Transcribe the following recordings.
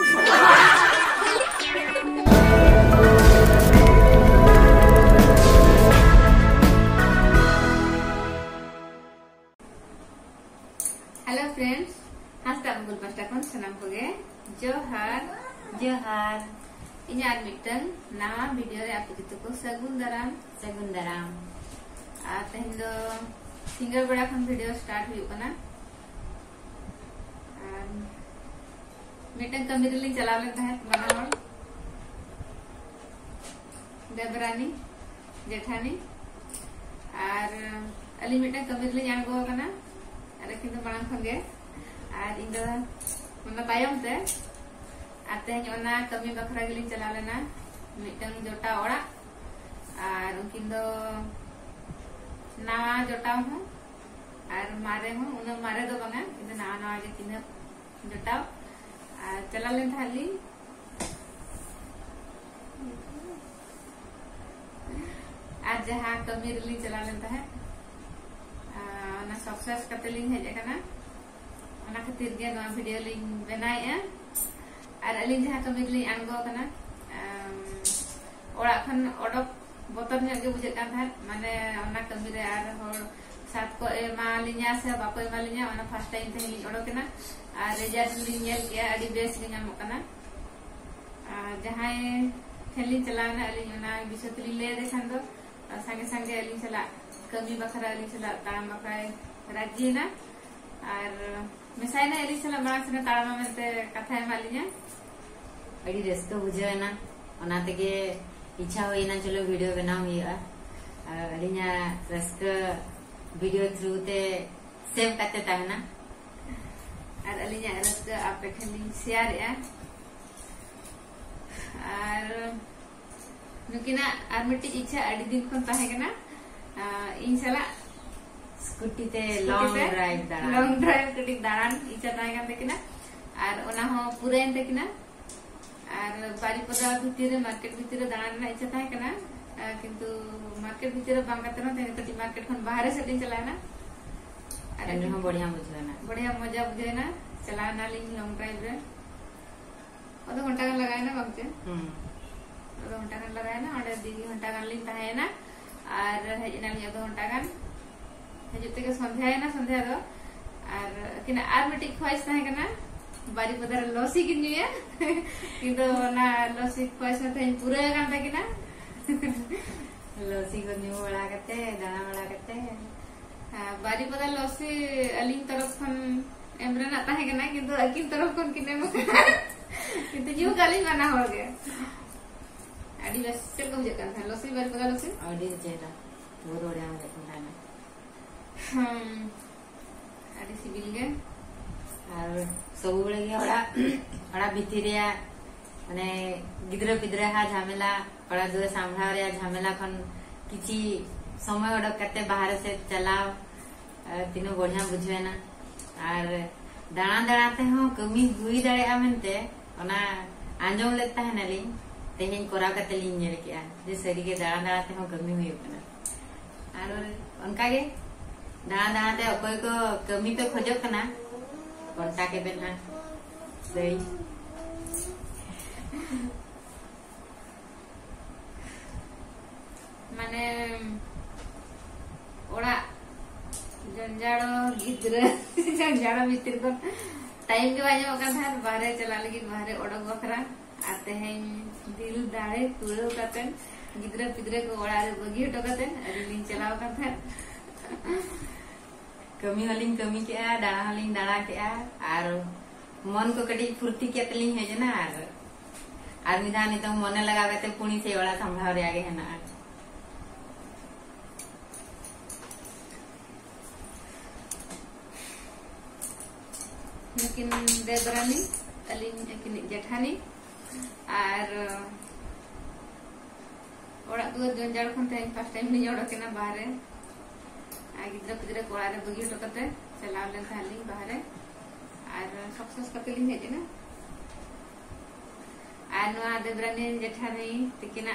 hello friends, हास्ता Mughal pasta खन सनाम कोगे जोहार जोहार इन्यार मिटन नवा वीडियो रे आपे कितो को सगुन दाराम आ तेहन दो सिंगल बड़ा खन वीडियो स्टार्ट हुई कना मिटन कमी रिली चला ले था बनावल देवरानी जेठानी और अली मिटन कमी रिली जान गो कना अरे किंतु मांग खंगे और इन दो मना तायम ते आते हैं ओना कमी बखरा गिलिंग चला लेना मिटन जोटा ओड़ा और उनकिन दो नवा जोटा हूँ और मारे हूँ उन मारे दो बंगा किंतु नवा नवा के किन जोटा और चला लेन थाली आज जहाँ कमी रिली चला लेता है सक्सेस करते लिंग हेज कना ओना खातिर गे नवा वीडियो लिंग बनाए और अलिंग जहाँ कमी लिंग आंगो कना ओड़ा खन ओडक बोतर ने बुझे कान था माने ओना कमी रे आर होर साथ को एमा लिंगा से बाको एमा लिंगा ओना फर्स्ट टाइम ते लिंग ओडक कना और रिजल्ट लिंग नेल के अडी बेस लिंग आमो कना जहाँ खेलिंग चलाना अलिंग ओना बिसत लिंग ले दे खान दो संगे संगे अलिंग चला कमी बखरा अली चला ताम बखरा राजी ना और मिसाई ना अली चला बड़ा से ताम में ते कथा है मालिया अड़ी रेस्को बुझे ना ओना तके इच्छा होई ना चलो वीडियो बनाओ हुआ अलिया रेस्को वीडियो थ्रू ते सेव करते ता ना और अलिया रेस्को आप खेली शेयर या और नुकिना और मिट्टी इच्छा अड़ी दिन को ताहे कना इन साला स्कूटी ते लॉन्ग ड्राइव कटी दारान इच्छा ताहे kan tekina और ओना हो पूरा इन tekina और बारीपदा भितर मार्केट भितर दारान ना इच्छा ताहे कना किंतु मार्केट भितर बांगाते ना तेने कटी मार्केट खन बाहर से दिन चलाना अरे हम बढ़िया बुझेना बढ़िया मजा बुझेना चलाना लिंग लॉन्ग ड्राइव रे आधा घंटा का लगाए ना बागते आधा घंटा का लगाए ना और 2 घंटा का लिंग ताहे ना और हेजना लिया 2 घंटा गान हेजुते के संध्या है ना संध्या दो और किना आर मिटिक ख्वाइश ताहे कना बारी पदर लसी किनिया किंतु ना लसी ख्वाइश में थे पूरा गान था किना लसी को न्यू बड़ा करते दाना बड़ा करते बारी पदर लसी अलिंग तरफ खन एमरे ना ताहे कना किंतु अकिन तरफ खन किने में किंतु जीव गाली माना हो गया आडी बेस चल को जे kan लसी बारी पदा लसी आडी जेला बोर ओडा में कोंडाना आडी सिबिल गे और सब बळे गे ओडा भितिरिया माने गिद्र पिद्र हा झमेला ओडा जो सांभा रे झमेला खन किछि समय ओडा करते बाहर से चलाओ तीनों बढ़िया बुझवे ना और दाना दाना ते हो कमी हुई दाड़े आमनते ओना आंजम लेता है नली तेहें कोरा कते लिंग नेल के जे सरी के दाना दाना ते हो कमी हुई कना और उनका के दाना दाना ते कोई को कमी पे खोजो कना कोनटा के बेना दई माने ओड़ा जंजाड़ो गिद्र जंजाड़ो भीतर को टाइम के बाजू का था बाहर चला लगी बाहर ओडक बखरा आते हैं दिल दाड़े कुड़ो कतन गिद्र पिद्रे को ओड़ा रे बगी हटो कतन अरे लिंग चलाओ का था कमी हलिंग कमी के दाना हलिंग दाना के और मन को कटी फुर्ती के तलिंग है ना और मिधानी तो मन लगावे ते पुणी से ओड़ा संभाव रे आगे है ना लेकिन देवरानी अलिंग जेठानी और ओड़ा दो जंजाड़ खन थे फर्स्ट टाइम नहीं ओड़ा के ना बाहर गिद्र पिद्र को ओड़ा बगी हटो कते चला लेन थाली बाहर और सक्सेस करते लिंग हेजे ना और नवा Devrani Jethani तिकिना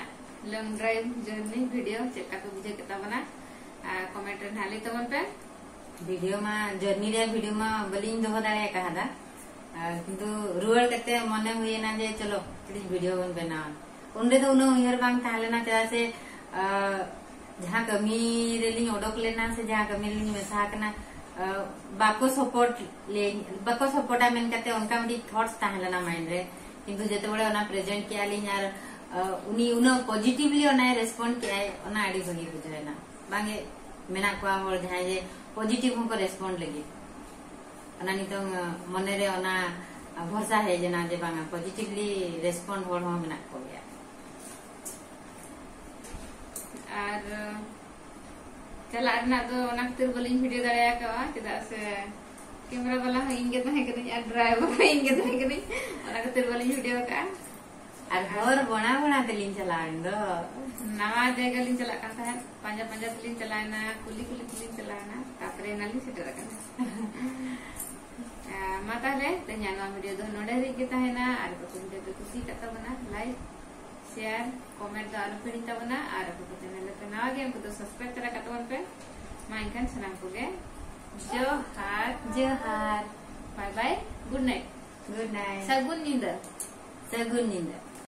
long drive journey video चेका को बुझे केता बना कमेंट नाली तमन पे वीडियो में जर्नी रे वीडियो में बलिंग दो दाड़े कहा दा किंतु रुआड़ करते मने हुए ना जे चलो वीडियो बन बना उनरे तो उन्हें उयर बांग तालेना चला से जहाँ कमी रेलिंग ओडोक लेना से जहाँ कमी रेलिंग मेसा करना बाको सपोर्टा मेन करते उनका मिडी थॉट्स ताहेलना माइंड रे किंतु जेते बड़े ओना प्रेजेंट किया लिंग यार उनी उनो पॉजिटिवली ओना रेस्पोंड किया ओना आडी भगी बुझायना बांगे मेना को होर जहाँ जे पॉजिटिव हमको रेस्पोंड लगे ओना नितो मने रे ओना भरोसा है जना जे बांगा पॉजिटिवली रेस्पोंड होर हो मेना को गया और चला ना तो ओना खातिर बोलिंग वीडियो दाया का चदा से कैमरा वाला इंगे तो है कि नहीं ड्राइवर इंगे तो है कि नहीं ओना खातिर बोलिंग वीडियो का और होर बना तेलिन चलान दो नवा जगह लिन चला का है पंजा तेलिन चलाना कुली तेलिन चलाना तापरे नाली सेटर करना माता ले तन्याना वीडियो दो नोडे रे के ताहेना और को वीडियो तो खुशी करता बना लाइक शेयर कमेंट तो आरो फिरिंता बना और को चैनल पे नवा गेम को तो सब्सक्राइब करा कतवन पे माइकन सलाम को गे जोहार जोहार बाय बाय गुड नाइट सगुन नींद